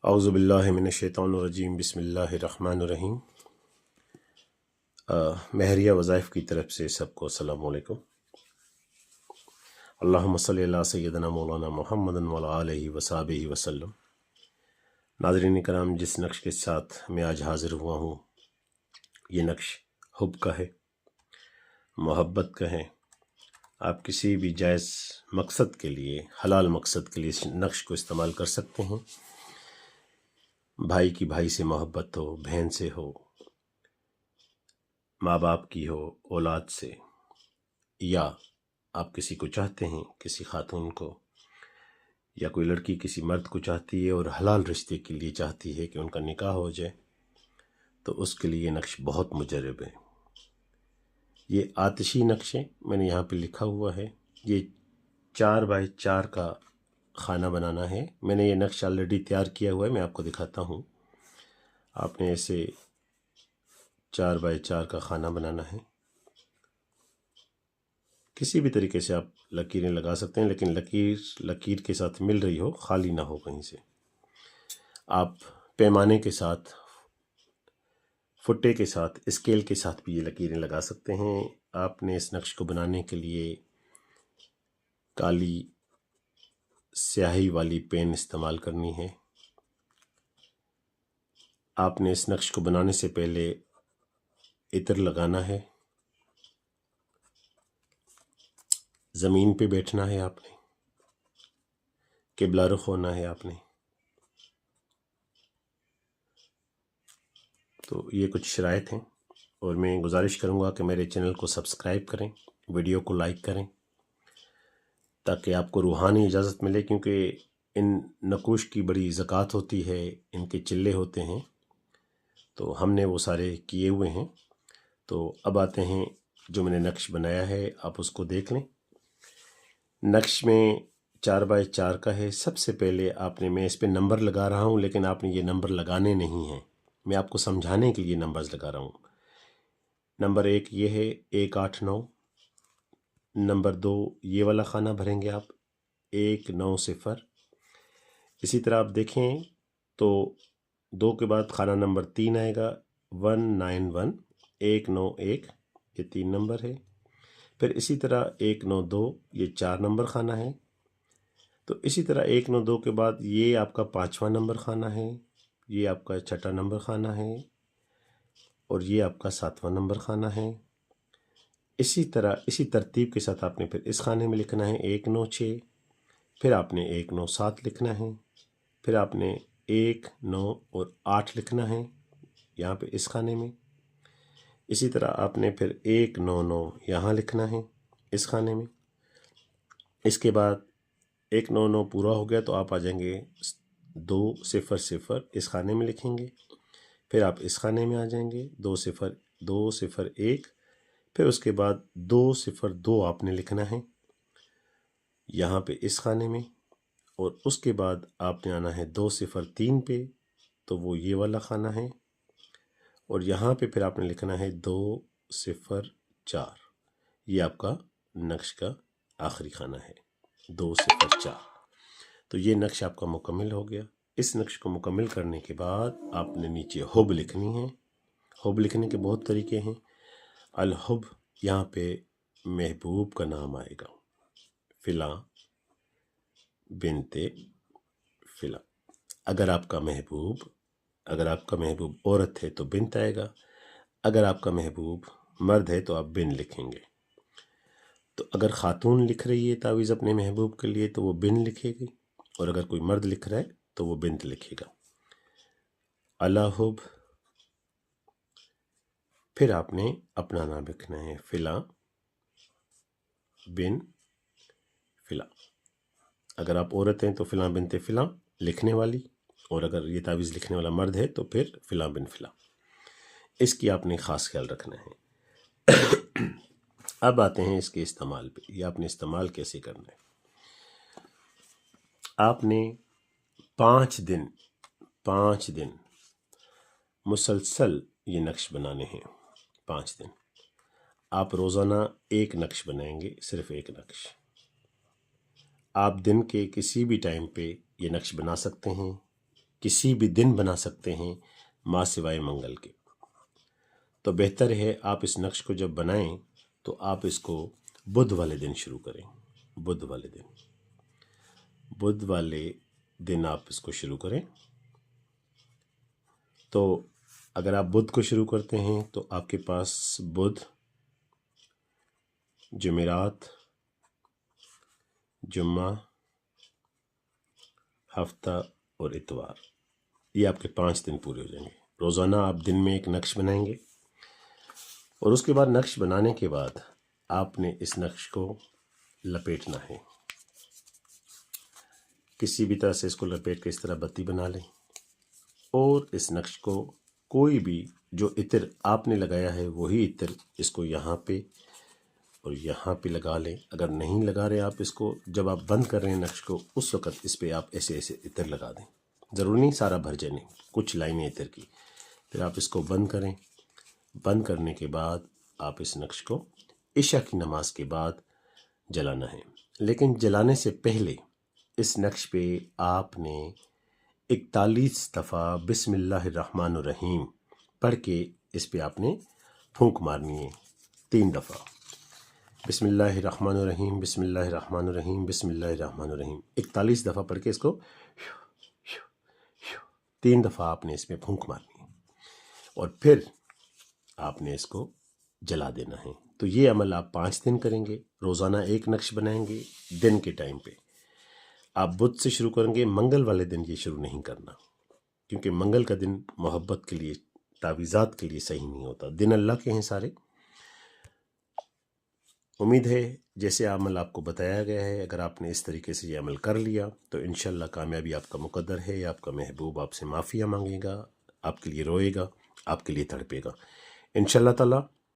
اعوذ باللہ من الشیطان الرجیم، بسم اللہ الرحمن الرحیم۔ مہریہ وظائف کی طرف سے سب کو السلام علیکم۔ اللہم صلی علی سیدنا مولانا محمد وعلی آلہ وصحبہ وسلم۔ ناظرین کرام، جس نقش کے ساتھ میں آج حاضر ہوا ہوں یہ نقش حب کا ہے، محبت کا ہے۔ آپ کسی بھی جائز مقصد کے لیے، حلال مقصد کے لیے اس نقش کو استعمال کر سکتے ہیں۔ بھائی کی بھائی سے محبت ہو، بہن سے ہو، ماں باپ کی ہو، اولاد سے، یا آپ کسی کو چاہتے ہیں، کسی خاتون کو، یا کوئی لڑکی کسی مرد کو چاہتی ہے اور حلال رشتے کے لیے چاہتی ہے کہ ان کا نکاح ہو جائے، تو اس کے لیے یہ نقش بہت مجرب ہے۔ یہ آتشی نقش ہے، میں نے یہاں پہ لکھا ہوا ہے۔ یہ 4x4 کا خانہ بنانا ہے۔ میں نے یہ نقش آلریڈی تیار کیا ہوا ہے، میں آپ کو دکھاتا ہوں۔ آپ نے ایسے 4x4 کا خانہ بنانا ہے۔ کسی بھی طریقے سے آپ لکیریں لگا سکتے ہیں، لیکن لکیر کے ساتھ مل رہی ہو، خالی نہ ہو کہیں سے۔ آپ پیمانے کے ساتھ، فٹے کے ساتھ، اسکیل کے ساتھ بھی یہ لکیریں لگا سکتے ہیں۔ آپ نے اس نقش کو بنانے کے لیے کالی سیاہی والی پین استعمال کرنی ہے۔ آپ نے اس نقش کو بنانے سے پہلے عطر لگانا ہے، زمین پہ بیٹھنا ہے، آپ نے قبلہ رخ ہونا ہے۔ آپ نے تو یہ کچھ شرائط ہیں، اور میں گزارش کروں گا کہ میرے چینل کو سبسکرائب کریں، ویڈیو کو لائک کریں، تاکہ آپ کو روحانی اجازت ملے، کیونکہ ان نقوش کی بڑی زکوٰۃ ہوتی ہے، ان کے چلے ہوتے ہیں، تو ہم نے وہ سارے کیے ہوئے ہیں۔ تو اب آتے ہیں جو میں نے نقش بنایا ہے، آپ اس کو دیکھ لیں۔ نقش میں 4x4 کا ہے۔ سب سے پہلے آپ نے، میں اس پہ نمبر لگا رہا ہوں، لیکن آپ نے یہ نمبر لگانے نہیں ہیں، میں آپ کو سمجھانے کے لیے نمبرز لگا رہا ہوں۔ نمبر 1 یہ ہے 189۔ نمبر 2 یہ والا خانہ بھریں گے آپ، 190۔ اسی طرح آپ دیکھیں تو 2 کے بعد خانہ نمبر 3 آئے گا، 191، 191، یہ 3 نمبر ہے۔ پھر اسی طرح 192، یہ 4 نمبر خانہ ہے۔ تو اسی طرح 192 کے بعد یہ آپ کا 5واں نمبر خانہ ہے، یہ آپ کا 6واں نمبر خانہ ہے، اور یہ آپ کا 7واں نمبر خانہ ہے۔ اسی طرح اسی ترتیب کے ساتھ آپ نے پھر اس خانے میں لکھنا ہے 196، پھر آپ نے 197 لکھنا ہے، پھر آپ نے 1 9 اور 8 لکھنا ہے یہاں پہ اس خانے میں۔ اسی طرح آپ نے پھر 199 یہاں لکھنا ہے اس خانے میں۔ اس کے بعد 199 پورا ہو گیا تو آپ آ جائیں گے 200 اس خانے میں لکھیں گے، پھر آپ اس خانے میں آ جائیں گے 201، پھر اس کے بعد 202 آپ نے لکھنا ہے یہاں پہ اس خانے میں، اور اس کے بعد آپ نے آنا ہے 203 پہ، تو وہ یہ والا خانہ ہے، اور یہاں پہ پھر آپ نے لکھنا ہے 204۔ یہ آپ کا نقش کا آخری خانہ ہے 204۔ تو یہ نقش آپ کا مکمل ہو گیا۔ اس نقش کو مکمل کرنے کے بعد آپ نے نیچے حب لکھنی ہے۔ حب لکھنے کے بہت طریقے ہیں۔ الحب، یہاں پہ محبوب کا نام آئے گا، فلاں بنت فلاں۔ اگر آپ کا محبوب عورت ہے تو بنت آئے گا، اگر آپ کا محبوب مرد ہے تو آپ بن لکھیں گے۔ تو اگر خاتون لکھ رہی ہے تعویذ اپنے محبوب کے لیے تو وہ بن لکھے گی، اور اگر کوئی مرد لکھ رہا ہے تو وہ بنت لکھے گا۔ الحب، پھر آپ نے اپنا نام لکھنا ہے، فلاں بن فلاں۔ اگر آپ عورت ہیں تو فلاں بنت فلاں لکھنے والی، اور اگر یہ تعویذ لکھنے والا مرد ہے تو پھر فلاں بن فلاں۔ اس کی آپ نے خاص خیال رکھنا ہے۔ اب آتے ہیں اس کے استعمال پہ، یہ آپ نے استعمال کیسے کرنا ہے۔ آپ نے 5 دن مسلسل یہ نقش بنانے ہیں۔ 5 دن آپ روزانہ ایک نقش بنائیں گے، صرف ایک نقش۔ آپ دن کے کسی بھی ٹائم پہ یہ نقش بنا سکتے ہیں، کسی بھی دن بنا سکتے ہیں ماں سوائے منگل کے۔ تو بہتر ہے آپ اس نقش کو جب بنائیں تو آپ اس کو بدھ والے دن شروع کریں۔ بدھ والے دن آپ اس کو شروع کریں۔ تو اگر آپ بدھ کو شروع کرتے ہیں تو آپ کے پاس بدھ، جمعرات، جمعہ، ہفتہ اور اتوار، یہ آپ کے 5 دن پورے ہو جائیں گے۔ روزانہ آپ دن میں ایک نقش بنائیں گے، اور اس کے بعد نقش بنانے کے بعد آپ نے اس نقش کو لپیٹنا ہے۔ کسی بھی طرح سے اس کو لپیٹ کے اس طرح بتی بنا لیں، اور اس نقش کو کوئی بھی جو عطر آپ نے لگایا ہے وہی عطر اس کو یہاں پہ اور یہاں پہ لگا لیں۔ اگر نہیں لگا رہے آپ اس کو، جب آپ بند کر رہے ہیں نقش کو اس وقت اس پہ آپ ایسے ایسے عطر لگا دیں، ضروری نہیں سارا بھر جائے، کچھ لائنیں عطر کی۔ پھر آپ اس کو بند کریں۔ بند کرنے کے بعد آپ اس نقش کو عشاء کی نماز کے بعد جلانا ہے، لیکن جلانے سے پہلے اس نقش پہ آپ نے 41 دفعہ بسم اللہ الرحمن الرحیم پڑھ کے اس پہ آپ نے پھونک مارنی ہے 3 دفعہ۔ بسم اللہ الرحمن الرحیم، بسم اللہ الرحمن الرحیم، بسم اللہ الرحمن الرحیم، 41 دفعہ پڑھ کے اس کو 3 دفعہ آپ نے اس میں پھونک مارنی ہے، اور پھر آپ نے اس کو جلا دینا ہے۔ تو یہ عمل آپ 5 دن کریں گے۔ روزانہ ایک نقش بنائیں گے دن کے ٹائم پہ۔ آپ بدھ سے شروع کریں گے، منگل والے دن یہ شروع نہیں کرنا، کیونکہ منگل کا دن محبت کے لیے، تعویذات کے لیے صحیح نہیں ہوتا۔ دن اللہ کے ہیں سارے۔ امید ہے جیسے عمل آپ کو بتایا گیا ہے، اگر آپ نے اس طریقے سے یہ عمل کر لیا تو انشاءاللہ کامیابی آپ کا مقدر ہے۔ آپ کا محبوب آپ سے معافیہ مانگے گا، آپ کے لیے روئے گا، آپ کے لیے تڑپے گا۔ انشاءاللہ تعالی